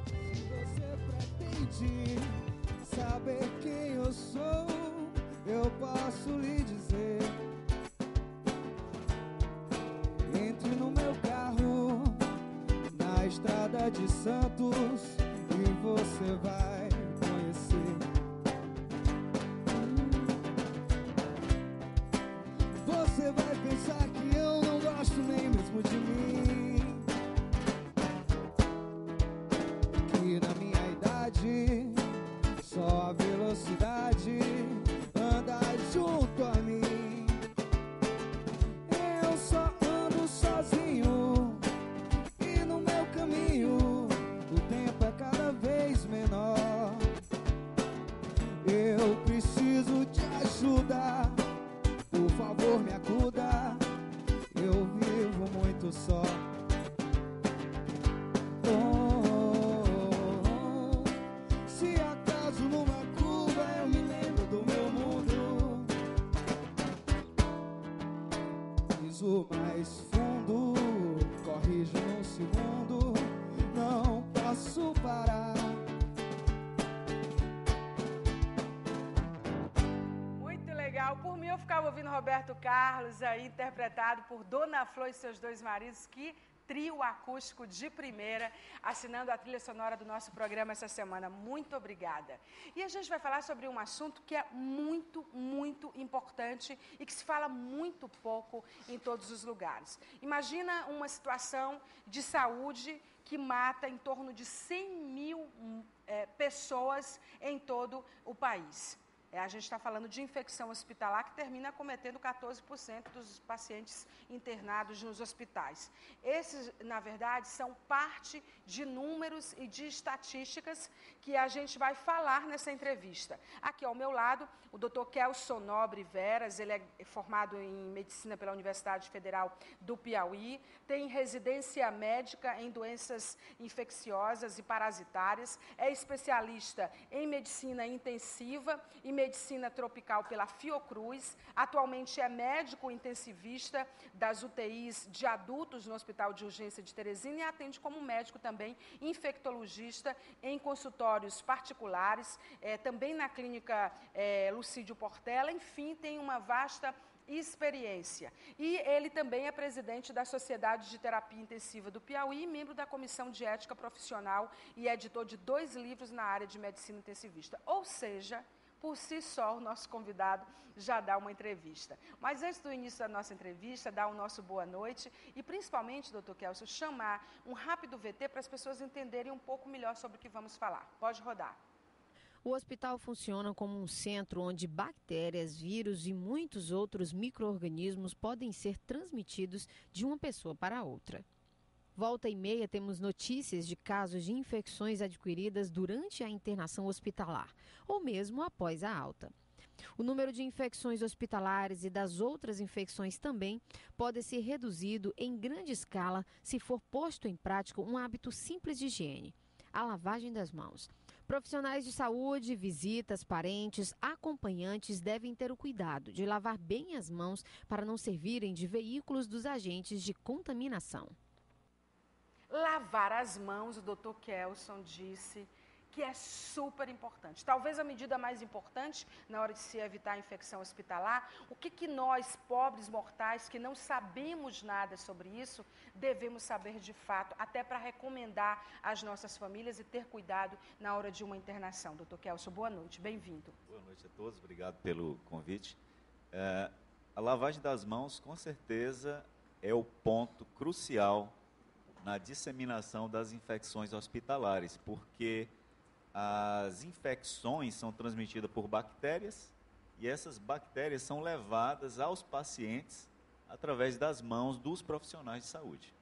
Se você pretende saber quem eu sou, eu posso lhe dizer. Entre no meu carro na estrada de Santos e você vai conhecer. Você vai pensar que eu não gosto nem mesmo de mim, que na minha idade só a velocidade anda junto a mim. Eu só ando sozinho e no meu caminho o tempo é cada vez menor. Eu preciso de ajuda, por favor me acuda, eu vivo muito só. Se acaso numa curva eu me lembro do meu mundo, piso mais fundo, corrijo num segundo, não posso parar. Muito legal. Por mim, eu ficava ouvindo Roberto Carlos aí, interpretado por Dona Flor e seus dois maridos. Que trio acústico de primeira, assinando a trilha sonora do nosso programa essa semana. Muito obrigada. E a gente vai falar sobre um assunto que é muito, muito importante e que se fala muito pouco em todos os lugares. Imagina uma situação de saúde que mata em torno de 100 mil pessoas em todo o país. A gente está falando de infecção hospitalar que termina cometendo 14% dos pacientes internados nos hospitais. Esses, na verdade, são parte de números e de estatísticas que a gente vai falar nessa entrevista. Aqui ao meu lado, o Dr. Kelson Nobre Veras, ele é formado em medicina pela Universidade Federal do Piauí, tem residência médica em doenças infecciosas e parasitárias, é especialista em medicina intensiva e medicina tropical pela Fiocruz, atualmente é médico intensivista das UTIs de adultos no Hospital de Urgência de Teresina e atende como médico também infectologista em consultórios particulares, também na clínica Lucídio Portela, enfim, tem uma vasta experiência. E ele também é presidente da Sociedade de Terapia Intensiva do Piauí, membro da Comissão de Ética Profissional e editor de 2 livros na área de medicina intensivista. Ou seja, por si só, o nosso convidado já dá uma entrevista. Mas antes do início da nossa entrevista, dar o nosso boa noite e, principalmente, doutor Kelson, chamar um rápido VT para as pessoas entenderem um pouco melhor sobre o que vamos falar. Pode rodar. O hospital funciona como um centro onde bactérias, vírus e muitos outros micro-organismos podem ser transmitidos de uma pessoa para outra. Volta e meia temos notícias de casos de infecções adquiridas durante a internação hospitalar ou mesmo após a alta. O número de infecções hospitalares e das outras infecções também pode ser reduzido em grande escala se for posto em prática um hábito simples de higiene, a lavagem das mãos. Profissionais de saúde, visitas, parentes, acompanhantes devem ter o cuidado de lavar bem as mãos para não servirem de veículos dos agentes de contaminação. Lavar as mãos, o doutor Kelson disse que é super importante. Talvez a medida mais importante na hora de se evitar a infecção hospitalar. O que nós, pobres mortais, que não sabemos nada sobre isso, devemos saber de fato, até para recomendar às nossas famílias e ter cuidado na hora de uma internação. Doutor Kelson, boa noite, bem-vindo. Boa noite a todos, obrigado pelo convite. A lavagem das mãos, com certeza, é o ponto crucial na disseminação das infecções hospitalares, porque as infecções são transmitidas por bactérias e essas bactérias são levadas aos pacientes através das mãos dos profissionais de saúde.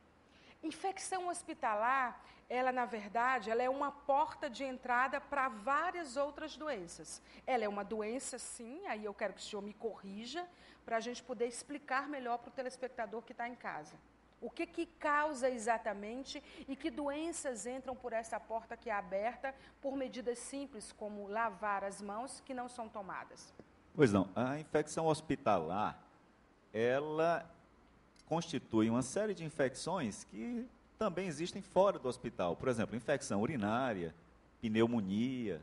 Infecção hospitalar, ela na verdade, ela é uma porta de entrada para várias outras doenças. Ela é uma doença, sim, aí eu quero que o senhor me corrija, para a gente poder explicar melhor para o telespectador que está em casa. O que causa exatamente e que doenças entram por essa porta que é aberta por medidas simples como lavar as mãos que não são tomadas? Pois não, a infecção hospitalar, ela constitui uma série de infecções que também existem fora do hospital. Por exemplo, infecção urinária, pneumonia.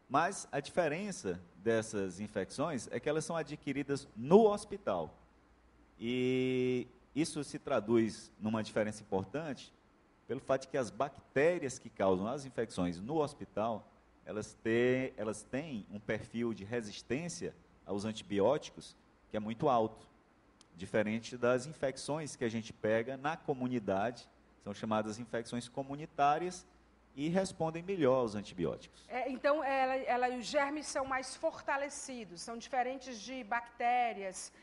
Mas a diferença dessas infecções é que elas são adquiridas no hospital. E isso se traduz numa diferença importante pelo fato de que as bactérias que causam as infecções no hospital, elas têm um perfil de resistência aos antibióticos que é muito alto, diferente das infecções que a gente pega na comunidade, são chamadas infecções comunitárias e respondem melhor aos antibióticos. Então, os germes são mais fortalecidos, são diferentes de bactérias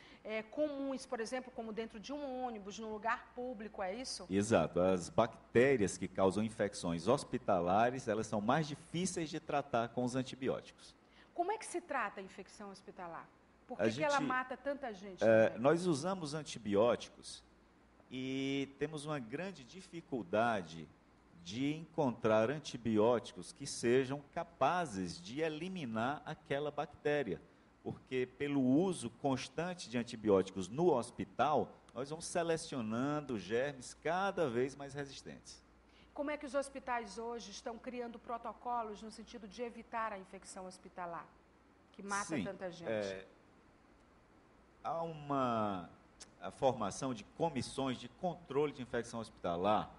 comuns, por exemplo, como dentro de um ônibus, num lugar público, é isso? Exato. As bactérias que causam infecções hospitalares, elas são mais difíceis de tratar com os antibióticos. Como é que se trata a infecção hospitalar? Por A que ela gente, mata tanta gente? Nós usamos antibióticos e temos uma grande dificuldade de encontrar antibióticos que sejam capazes de eliminar aquela bactéria. Porque pelo uso constante de antibióticos no hospital, nós vamos selecionando germes cada vez mais resistentes. Como é que os hospitais hoje estão criando protocolos no sentido de evitar a infecção hospitalar, que mata tanta gente? Há a formação de comissões de controle de infecção hospitalar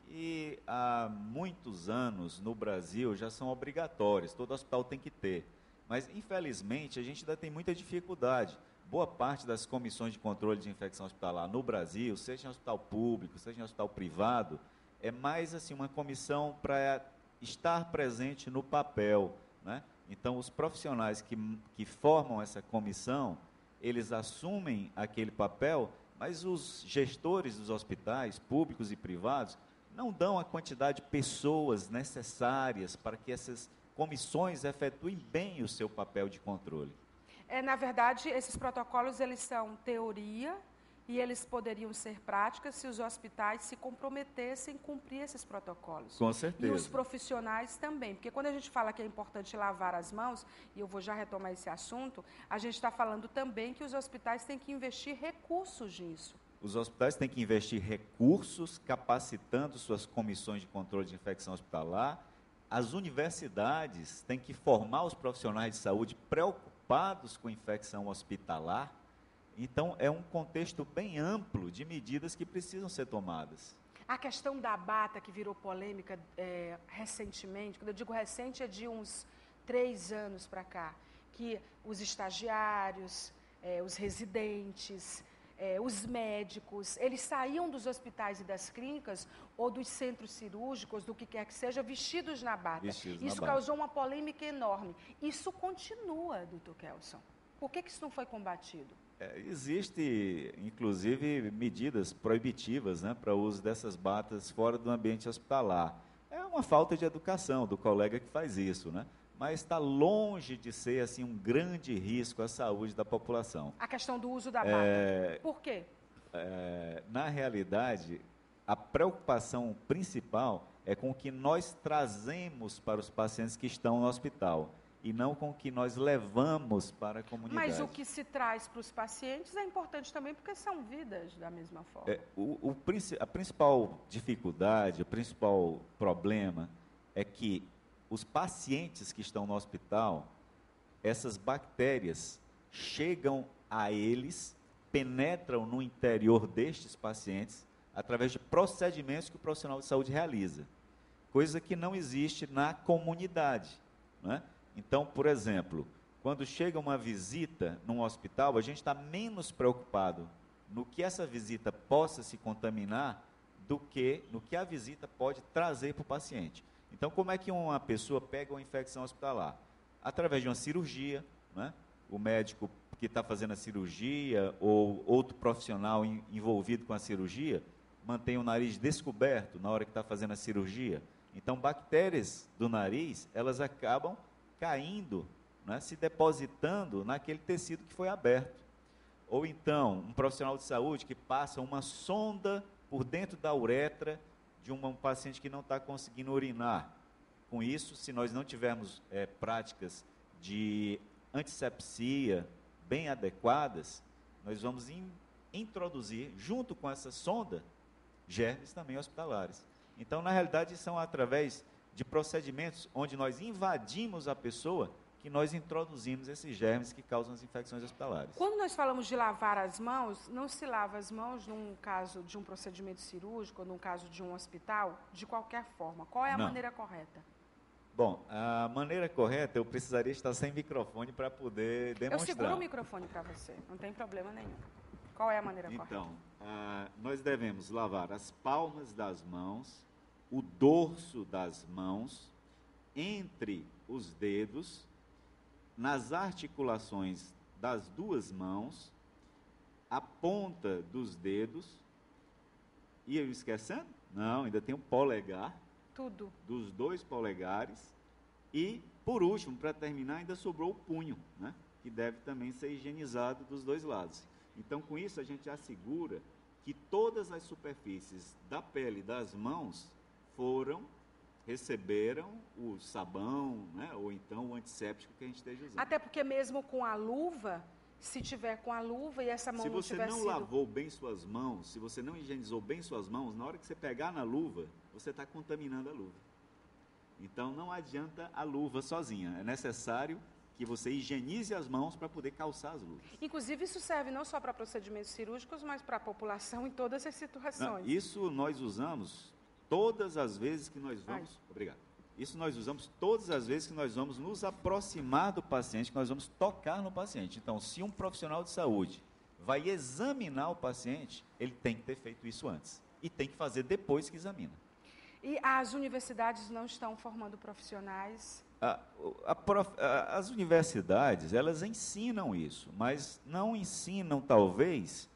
que há muitos anos no Brasil já são obrigatórias, todo hospital tem que ter. Mas, infelizmente, a gente ainda tem muita dificuldade. Boa parte das comissões de controle de infecção hospitalar no Brasil, seja em hospital público, seja em hospital privado, é mais assim uma comissão para estar presente no papel, né? Então, os profissionais que formam essa comissão, eles assumem aquele papel, mas os gestores dos hospitais, públicos e privados, não dão a quantidade de pessoas necessárias para que essas comissões efetuem bem o seu papel de controle. Na verdade, esses protocolos, eles são teoria e eles poderiam ser práticas se os hospitais se comprometessem em cumprir esses protocolos. Com certeza. E os profissionais também, porque quando a gente fala que é importante lavar as mãos, e eu vou já retomar esse assunto, a gente está falando também que os hospitais têm que investir recursos nisso. Os hospitais têm que investir recursos, capacitando suas comissões de controle de infecção hospitalar. As universidades têm que formar os profissionais de saúde preocupados com infecção hospitalar. Então, é um contexto bem amplo de medidas que precisam ser tomadas. A questão da bata, que virou polêmica recentemente, quando eu digo recente, é de uns 3 anos para cá, que os estagiários, os residentes, os médicos, eles saíam dos hospitais e das clínicas ou dos centros cirúrgicos, do que quer que seja, vestidos na bata. Isso causou uma polêmica enorme. Isso continua, doutor Kelson. Por que isso não foi combatido? Existe, inclusive, medidas proibitivas, né, para o uso dessas batas fora do ambiente hospitalar. É uma falta de educação do colega que faz isso, né? Mas está longe de ser assim, um grande risco à saúde da população. A questão do uso da bata. Por quê? Na realidade, a preocupação principal é com o que nós trazemos para os pacientes que estão no hospital e não com o que nós levamos para a comunidade. Mas o que se traz para os pacientes é importante também, porque são vidas da mesma forma. A principal dificuldade, o principal problema é que os pacientes que estão no hospital, essas bactérias chegam a eles, penetram no interior destes pacientes, através de procedimentos que o profissional de saúde realiza, coisa que não existe na comunidade, né? Então, por exemplo, quando chega uma visita num hospital, a gente está menos preocupado no que essa visita possa se contaminar do que no que a visita pode trazer para o paciente. Então, como é que uma pessoa pega uma infecção hospitalar? Através de uma cirurgia, né? O médico que está fazendo a cirurgia ou outro profissional envolvido com a cirurgia mantém o nariz descoberto na hora que está fazendo a cirurgia. Então, bactérias do nariz, elas acabam caindo, né? Se depositando naquele tecido que foi aberto. Ou então, um profissional de saúde que passa uma sonda por dentro da uretra de um paciente que não está conseguindo urinar. Com isso, se nós não tivermos práticas de antissepsia bem adequadas, nós vamos introduzir, junto com essa sonda, germes também hospitalares. Então, na realidade, são através de procedimentos onde nós invadimos a pessoa que nós introduzimos esses germes que causam as infecções hospitalares. Quando nós falamos de lavar as mãos, não se lava as mãos num caso de um procedimento cirúrgico, ou num caso de um hospital, de qualquer forma. Qual é a maneira correta? Bom, a maneira correta, eu precisaria estar sem microfone para poder demonstrar. Eu seguro o microfone para você, não tem problema nenhum. Qual é a maneira correta? Então, nós devemos lavar as palmas das mãos, o dorso das mãos, entre os dedos, nas articulações das duas mãos, a ponta dos dedos, e eu esquecendo? Não, ainda tem o polegar. Tudo. Dos 2 polegares, e, por último, para terminar, ainda sobrou o punho, né, que deve também ser higienizado dos 2 lados. Então, com isso, a gente assegura que todas as superfícies da pele das mãos receberam o sabão, né, ou então o antisséptico que a gente esteja usando. Até porque mesmo com a luva, se tiver com a luva e essa mão não tiver sido... Se você não lavou bem suas mãos, se você não higienizou bem suas mãos, na hora que você pegar na luva, você está contaminando a luva. Então, não adianta a luva sozinha. É necessário que você higienize as mãos para poder calçar as luvas. Inclusive, isso serve não só para procedimentos cirúrgicos, mas para a população em todas as situações. Não, isso nós usamos todas as vezes que nós vamos... Obrigado. Isso nós usamos todas as vezes que nós vamos nos aproximar do paciente, que nós vamos tocar no paciente. Então, se um profissional de saúde vai examinar o paciente, ele tem que ter feito isso antes. E tem que fazer depois que examina. E as universidades não estão formando profissionais? As universidades, elas ensinam isso, mas não ensinam, talvez,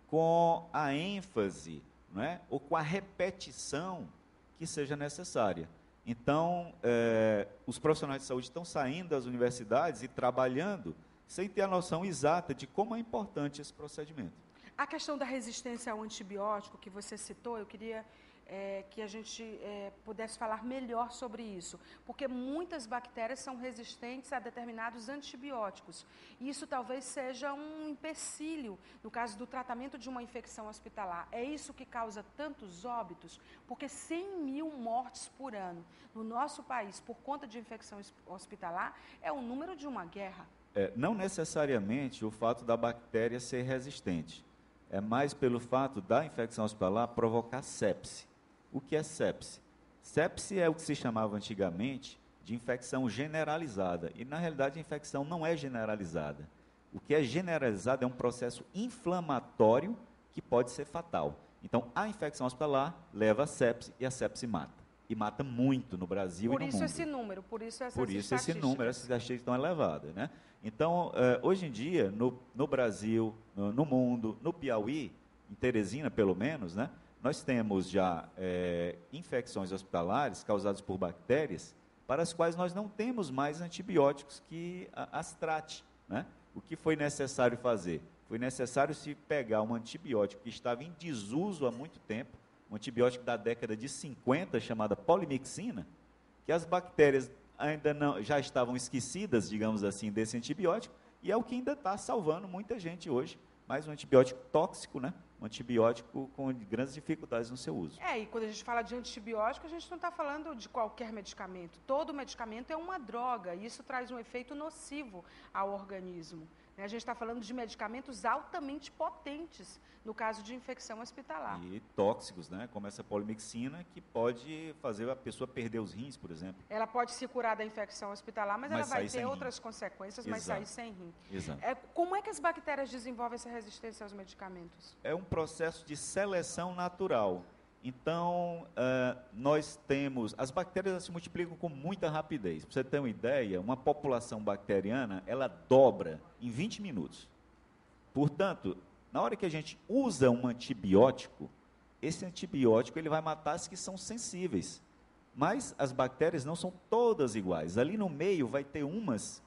com a ênfase, não é? Ou com a repetição que seja necessária. Então, os profissionais de saúde estão saindo das universidades e trabalhando sem ter a noção exata de como é importante esse procedimento. A questão da resistência ao antibiótico que você citou, eu queria que a gente pudesse falar melhor sobre isso, porque muitas bactérias são resistentes a determinados antibióticos. E isso talvez seja um empecilho no caso do tratamento de uma infecção hospitalar. É isso que causa tantos óbitos? Porque 100 mil mortes por ano no nosso país por conta de infecção hospitalar é o número de uma guerra. Não necessariamente o fato da bactéria ser resistente. É mais pelo fato da infecção hospitalar provocar sepse. O que é sepse? Sepse é o que se chamava antigamente de infecção generalizada. E, na realidade, a infecção não é generalizada. O que é generalizado é um processo inflamatório que pode ser fatal. Então, a infecção hospitalar leva a sepse e a sepse mata. E mata muito no Brasil e no mundo. Por isso esse número, por isso essas estatísticas. Por isso esse número, essas estatísticas estão elevadas, né? Então, hoje em dia, no Brasil, no mundo, no Piauí, em Teresina pelo menos, né, nós temos já infecções hospitalares causadas por bactérias para as quais nós não temos mais antibióticos que as trate, né? O que foi necessário fazer? Foi necessário se pegar um antibiótico que estava em desuso há muito tempo, um antibiótico da década de 50, chamada polimixina, que as bactérias ainda não, já estavam esquecidas, digamos assim, desse antibiótico, e é o que ainda está salvando muita gente hoje, mas um antibiótico tóxico, né? Um antibiótico com grandes dificuldades no seu uso. E quando a gente fala de antibiótico, a gente não está falando de qualquer medicamento. Todo medicamento é uma droga, e isso traz um efeito nocivo ao organismo. A gente está falando de medicamentos altamente potentes, no caso de infecção hospitalar. E tóxicos, né? Como essa polimixina, que pode fazer a pessoa perder os rins, por exemplo. Ela pode se curar da infecção hospitalar, mas ela vai ter outras consequências, mas sair sem rim. Exato. Como é que as bactérias desenvolvem essa resistência aos medicamentos? É um processo de seleção natural. Então, nós temos... As bactérias se multiplicam com muita rapidez. Para você ter uma ideia, uma população bacteriana, ela dobra em 20 minutos. Portanto, na hora que a gente usa um antibiótico, esse antibiótico ele vai matar as que são sensíveis. Mas as bactérias não são todas iguais. Ali no meio vai ter umas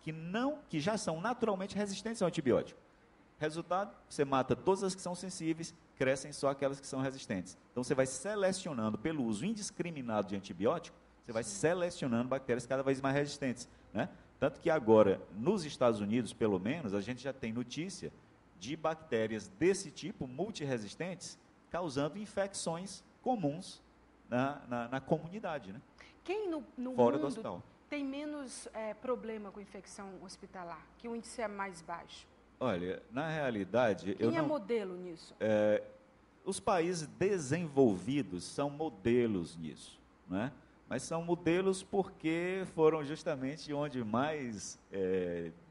que já são naturalmente resistentes ao antibiótico. Resultado, você mata todas as que são sensíveis, crescem só aquelas que são resistentes. Então, você vai selecionando, pelo uso indiscriminado de antibiótico, você vai selecionando bactérias cada vez mais resistentes, né? Tanto que agora, nos Estados Unidos, pelo menos, a gente já tem notícia de bactérias desse tipo, multiresistentes, causando infecções comuns na comunidade, né? Quem no Fora do mundo hospital. tem menos problema com infecção hospitalar? Que o índice é mais baixo? Olha, na realidade... Quem é modelo nisso? Os países desenvolvidos são modelos nisso, né? Mas são modelos porque foram justamente onde mais...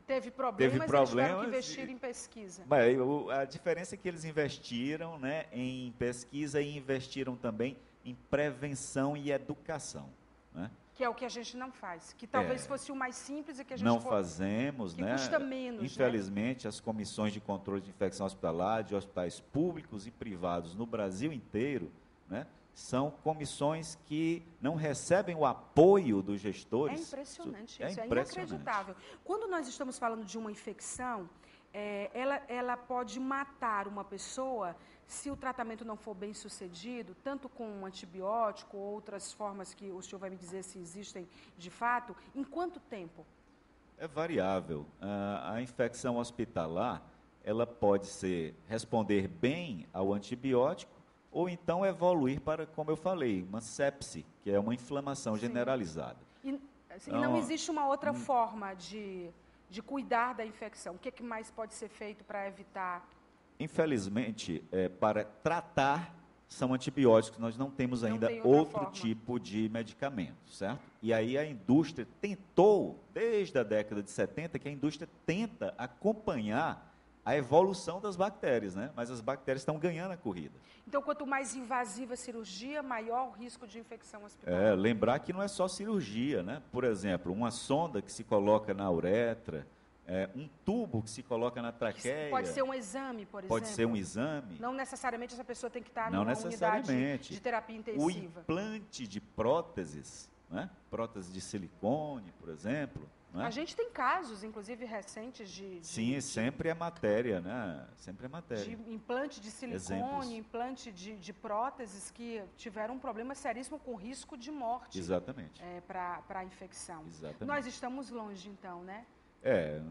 Teve problemas, eles tiveram que investir em pesquisa. Mas a diferença é que eles investiram, né, em pesquisa e investiram também em prevenção e educação, né? Que é o que a gente não faz, que talvez fosse o mais simples e que a gente não fazemos, que né? Custa menos, infelizmente, né? As comissões de controle de infecção hospitalar de hospitais públicos e privados no Brasil inteiro, né, são comissões que não recebem o apoio dos gestores. É impressionante isso, é inacreditável. Quando nós estamos falando de uma infecção, ela pode matar uma pessoa se o tratamento não for bem sucedido, tanto com um antibiótico ou outras formas que o senhor vai me dizer se existem de fato, em quanto tempo? É variável. A infecção hospitalar, ela pode responder bem ao antibiótico ou então evoluir para, como eu falei, uma sepse, que é uma inflamação generalizada. E não existe uma outra forma de cuidar da infecção? O que mais pode ser feito para evitar? Infelizmente, para tratar, são antibióticos, nós não temos ainda outro tipo de medicamento, certo? E aí a indústria tentou, desde a década de 70, que a indústria tenta acompanhar a evolução das bactérias, né? Mas as bactérias estão ganhando a corrida. Então, quanto mais invasiva a cirurgia, maior o risco de infecção hospitalar. Lembrar que não é só cirurgia, né? Por exemplo, uma sonda que se coloca na uretra, um tubo que se coloca na traqueia. Pode ser um exame, por exemplo. Pode ser um exame. Não necessariamente essa pessoa tem que estar numa unidade de terapia intensiva. O implante de próteses, né? Prótese de silicone, por exemplo. Né? A gente tem casos, inclusive, recentes Sim, sempre é matéria, né? Sempre é matéria. De implante de silicone, implante de próteses que tiveram um problema seríssimo com risco de morte. Exatamente. Para a infecção. Exatamente. Nós estamos longe, então, né?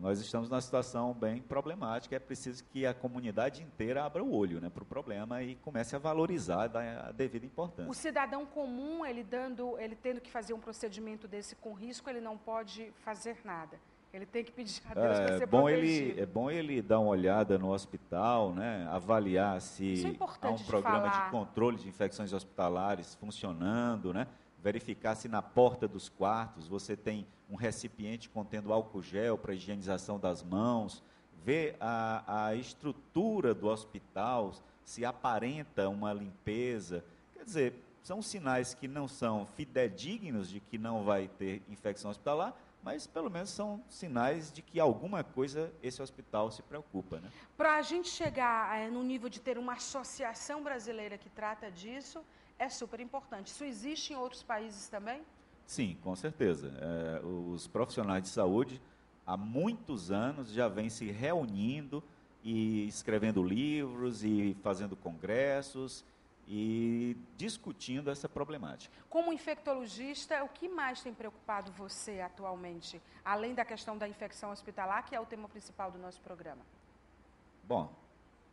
Nós estamos numa situação bem problemática. É preciso que a comunidade inteira abra o olho, né, para o problema e comece a valorizar a devida importância. O cidadão comum, ele tendo que fazer um procedimento desse com risco, ele não pode fazer nada. Ele tem que pedir a Deus para ser protegido. É bom ele dar uma olhada no hospital, né, avaliar se há um programa de controle de infecções hospitalares funcionando, né? Verificar se na porta dos quartos você tem um recipiente contendo álcool gel para higienização das mãos, ver a estrutura do hospital, se aparenta uma limpeza. Quer dizer, são sinais que não são fidedignos de que não vai ter infecção hospitalar, mas pelo menos são sinais de que alguma coisa esse hospital se preocupa, né? Para a gente chegar no nível de ter uma associação brasileira que trata disso, é super importante. Isso existe em outros países também? Sim, com certeza. Os profissionais de saúde, há muitos anos, já vêm se reunindo e escrevendo livros e fazendo congressos e discutindo essa problemática. Como infectologista, o que mais tem preocupado você atualmente, além da questão da infecção hospitalar, que é o tema principal do nosso programa? Bom,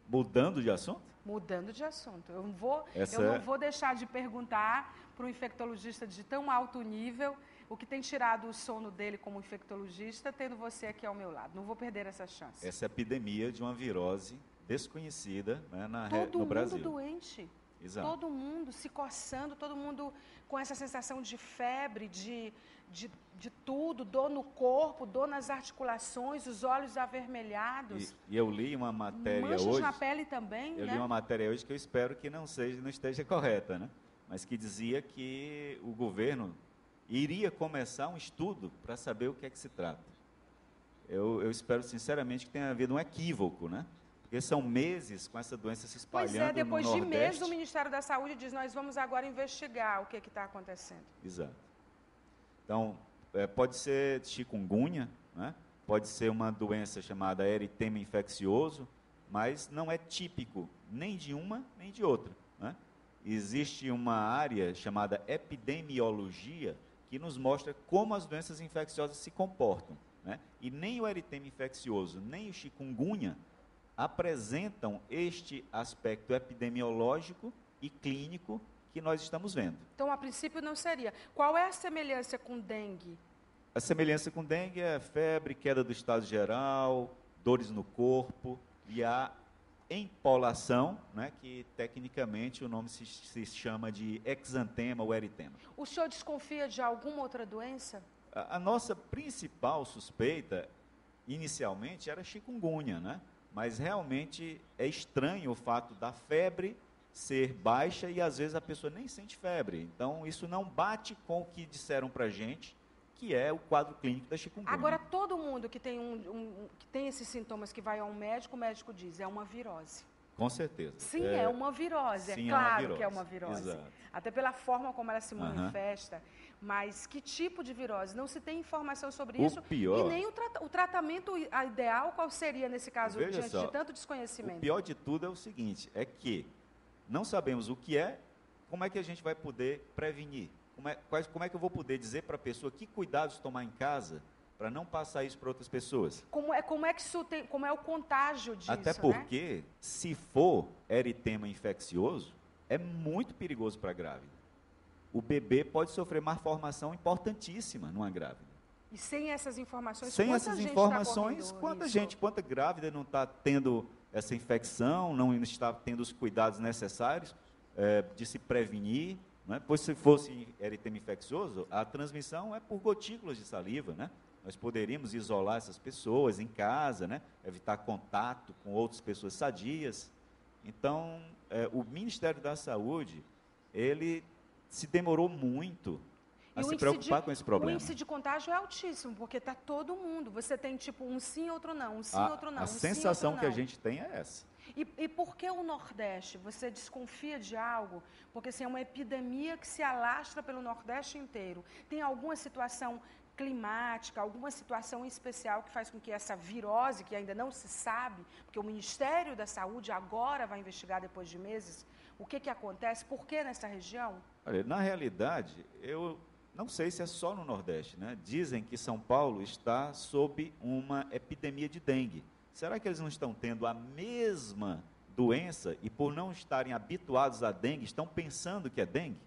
mudando de assunto? Mudando de assunto. Eu não vou deixar de perguntar para um infectologista de tão alto nível o que tem tirado o sono dele como infectologista, tendo você aqui ao meu lado. Não vou perder essa chance. Essa epidemia de uma virose desconhecida, né, no Brasil. Todo mundo doente. Exato. Todo mundo se coçando, todo mundo com essa sensação de febre, de tudo, dor no corpo, dor nas articulações, os olhos avermelhados. E eu li uma matéria manchas hoje... na pele também, Eu li uma matéria hoje que eu espero que não esteja correta, né? Mas que dizia que o governo iria começar um estudo para saber o que é que se trata. Eu espero sinceramente que tenha havido um equívoco, né? Porque são meses com essa doença se espalhando no Nordeste. Pois depois de meses o Ministério da Saúde diz, nós vamos agora investigar o que está acontecendo. Exato. Então, pode ser chikungunya, né? Pode ser uma doença chamada eritema infeccioso, mas não é típico nem de uma nem de outra, né? Existe uma área chamada epidemiologia que nos mostra como as doenças infecciosas se comportam, né? E nem o eritema infeccioso, nem o chikungunya apresentam este aspecto epidemiológico e clínico que nós estamos vendo. Então, a princípio, não seria. Qual é a semelhança com dengue? A semelhança com dengue é febre, queda do estado geral, dores no corpo e a empolação, né, que tecnicamente o nome se chama de exantema ou eritema. O senhor desconfia de alguma outra doença? A nossa principal suspeita, inicialmente, era chikungunya, né? Mas realmente é estranho o fato da febre ser baixa e às vezes a pessoa nem sente febre. Então, isso não bate com o que disseram para a gente, que é o quadro clínico da chikungunya. Agora, todo mundo que tem, que tem esses sintomas que vai ao médico, o médico diz, é uma virose. Com certeza. Sim, é uma virose, sim, é claro é uma virose. que é uma virose. Exato. Até pela forma como ela se manifesta. Mas que tipo de virose? Não se tem informação sobre isso. Pior, e nem o tratamento ideal, qual seria nesse caso, diante só, de tanto desconhecimento? O pior de tudo é o seguinte, é que não sabemos o que é, como é que a gente vai poder prevenir? Como é que eu vou poder dizer para a pessoa que cuidados tomar em casa para não passar isso para outras pessoas? Como é o contágio disso? Até porque, se for eritema infeccioso, é muito perigoso para a grávida. O bebê pode sofrer malformação importantíssima numa grávida. E sem essas informações, quanta grávida não está tendo essa infecção, não está tendo os cuidados necessários de se prevenir, né? Pois se fosse eritema infeccioso, a transmissão é por gotículas de saliva, né? Nós poderíamos isolar essas pessoas em casa, né? Evitar contato com outras pessoas sadias. Então, o Ministério da Saúde, ele se demorou muito a se preocupar com esse problema. O índice de contágio é altíssimo, porque está todo mundo. Você tem tipo um sim, outro não, um sim, outro não. A sensação que a gente tem é essa. E por que o Nordeste? Você desconfia de algo? Porque assim, é uma epidemia que se alastra pelo Nordeste inteiro. Tem alguma situação climática, alguma situação especial que faz com que essa virose, que ainda não se sabe, porque o Ministério da Saúde agora vai investigar depois de meses, o que acontece, por que nessa região? Olha, na realidade, eu não sei se é só no Nordeste, né? Dizem que São Paulo está sob uma epidemia de dengue. Será que eles não estão tendo a mesma doença e por não estarem habituados à dengue, estão pensando que é dengue?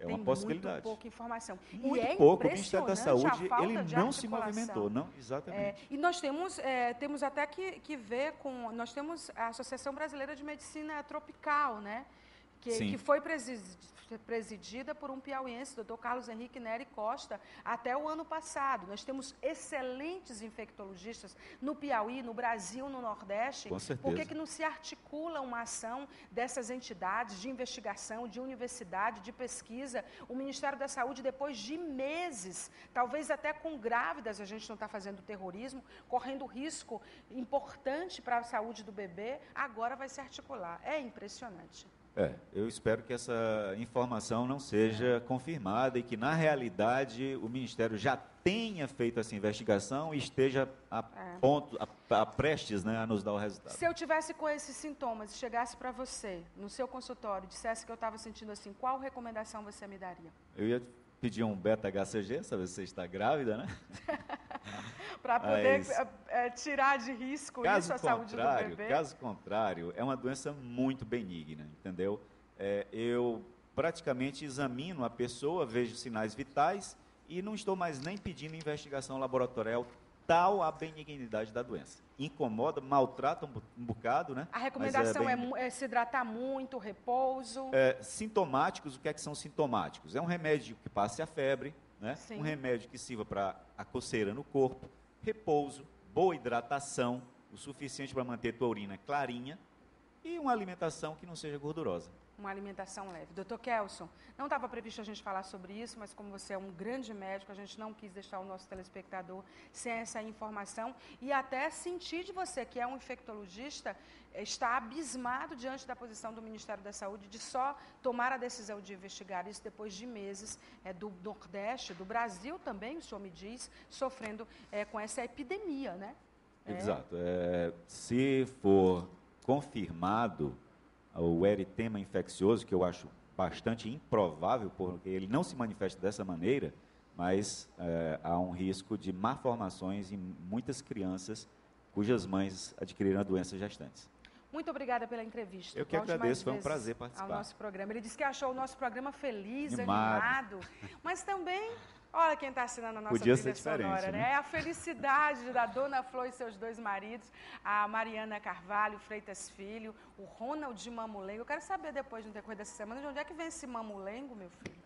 É uma possibilidade. Muito pouca informação. Muito pouco. O Ministério da Saúde, ele não se movimentou. Não, exatamente. E nós temos até que ver com... Nós temos a Associação Brasileira de Medicina Tropical, né? Que foi presidida por um piauiense, Dr. Carlos Henrique Neri Costa, até o ano passado. Nós temos excelentes infectologistas no Piauí, no Brasil, no Nordeste. Com certeza. Por que não se articula uma ação dessas entidades de investigação, de universidade, de pesquisa? O Ministério da Saúde, depois de meses, talvez até com grávidas, a gente não está fazendo terrorismo, correndo risco importante para a saúde do bebê, agora vai se articular. É impressionante. Eu espero que essa informação não seja confirmada e que, na realidade, o Ministério já tenha feito essa investigação e esteja prestes, né, a nos dar o resultado. Se eu tivesse com esses sintomas e chegasse para você, no seu consultório, dissesse que eu estava sentindo assim, qual recomendação você me daria? Eu ia pedir um beta-HCG, saber se você está grávida, né? Para poder tirar de risco isso, a saúde do bebê. Caso contrário, é uma doença muito benigna, entendeu? Eu praticamente examino a pessoa, vejo sinais vitais e não estou mais nem pedindo investigação laboratorial, tal a benignidade da doença. Incomoda, maltrata um bocado, né? A recomendação é se hidratar muito, repouso. Sintomáticos, o que são sintomáticos? É um remédio que passe a febre, né? Um remédio que sirva para a coceira no corpo, repouso, boa hidratação, o suficiente para manter a tua urina clarinha e uma alimentação que não seja gordurosa. Uma alimentação leve. Dr. Kelson, não estava previsto a gente falar sobre isso, mas como você é um grande médico, a gente não quis deixar o nosso telespectador sem essa informação e até sentir de você, que é um infectologista, está abismado diante da posição do Ministério da Saúde de só tomar a decisão de investigar isso depois de meses do Nordeste, do Brasil também, o senhor me diz, sofrendo com essa epidemia, né? Exato. Se for confirmado o eritema infeccioso, que eu acho bastante improvável, porque ele não se manifesta dessa maneira, mas há um risco de malformações em muitas crianças cujas mães adquiriram a doença gestantes. Muito obrigada pela entrevista. Eu que agradeço, foi um prazer participar. Ao nosso programa. Ele disse que achou o nosso programa feliz, animado, mas também, olha quem está assinando a nossa Podia trilha ser diferente, sonora, né? É a felicidade da Dona Flor e seus 2 maridos, a Mariana Carvalho Freitas Filho, o Ronald Mamulengo. Eu quero saber depois, no decorrer dessa semana, de onde é que vem esse Mamulengo, meu filho?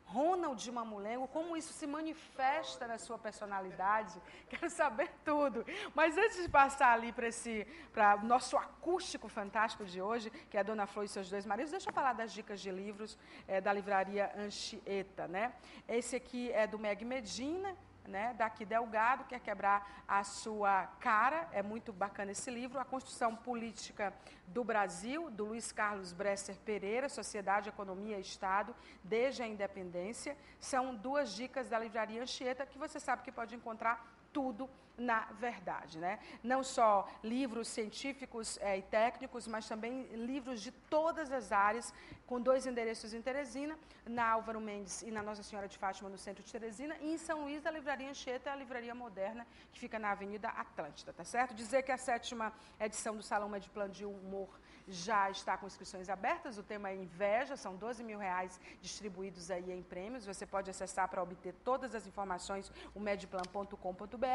Ronald Mamulengo, como isso se manifesta na sua personalidade, quero saber tudo. Mas antes de passar ali para o nosso acústico fantástico de hoje, que é a Dona Flor e seus 2 maridos, deixa eu falar das dicas de livros da livraria Anchieta, né? Esse aqui é do Meg Medina, né, daqui Delgado, quer quebrar a sua cara, é muito bacana esse livro, A Construção Política do Brasil, do Luiz Carlos Bresser Pereira, Sociedade, Economia e Estado, desde a Independência. São 2 dicas da livraria Anchieta, que você sabe que pode encontrar tudo na verdade, né? Não só livros científicos e técnicos, mas também livros de todas as áreas, com 2 endereços em Teresina, na Álvaro Mendes e na Nossa Senhora de Fátima, no centro de Teresina, e em São Luís, a livraria Anchieta é a livraria moderna, que fica na Avenida Atlântida, tá certo? Dizer que a 7ª edição do Salão Mediplan de Humor já está com inscrições abertas, o tema é inveja, são R$12.000 distribuídos aí em prêmios, você pode acessar para obter todas as informações, o mediplan.com.br.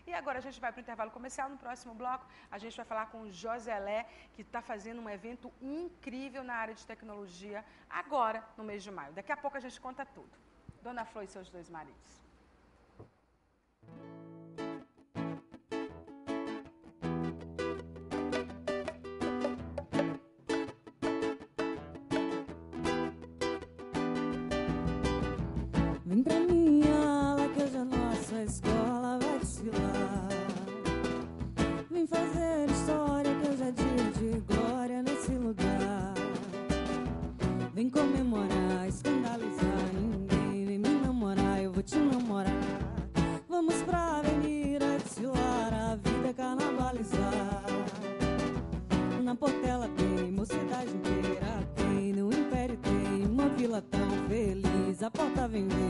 E agora a gente vai para o intervalo comercial. No próximo bloco, a gente vai falar com o Joselé, que está fazendo um evento incrível na área de tecnologia, agora, no mês de maio. Daqui a pouco a gente conta tudo. Dona Flor e seus 2 maridos. Vem pra minha ala que hoje a nossa escola vai desfilar. Vem fazer história que hoje é dia de glória nesse lugar. Vem comemorar, escandalizar ninguém. Vem me namorar, eu vou te namorar. Vamos pra avenida desfilar, a vida é carnavalizar. Na Portela tem, mocidade inteira tem. No Império tem uma vila tão feliz, a porta vem ver.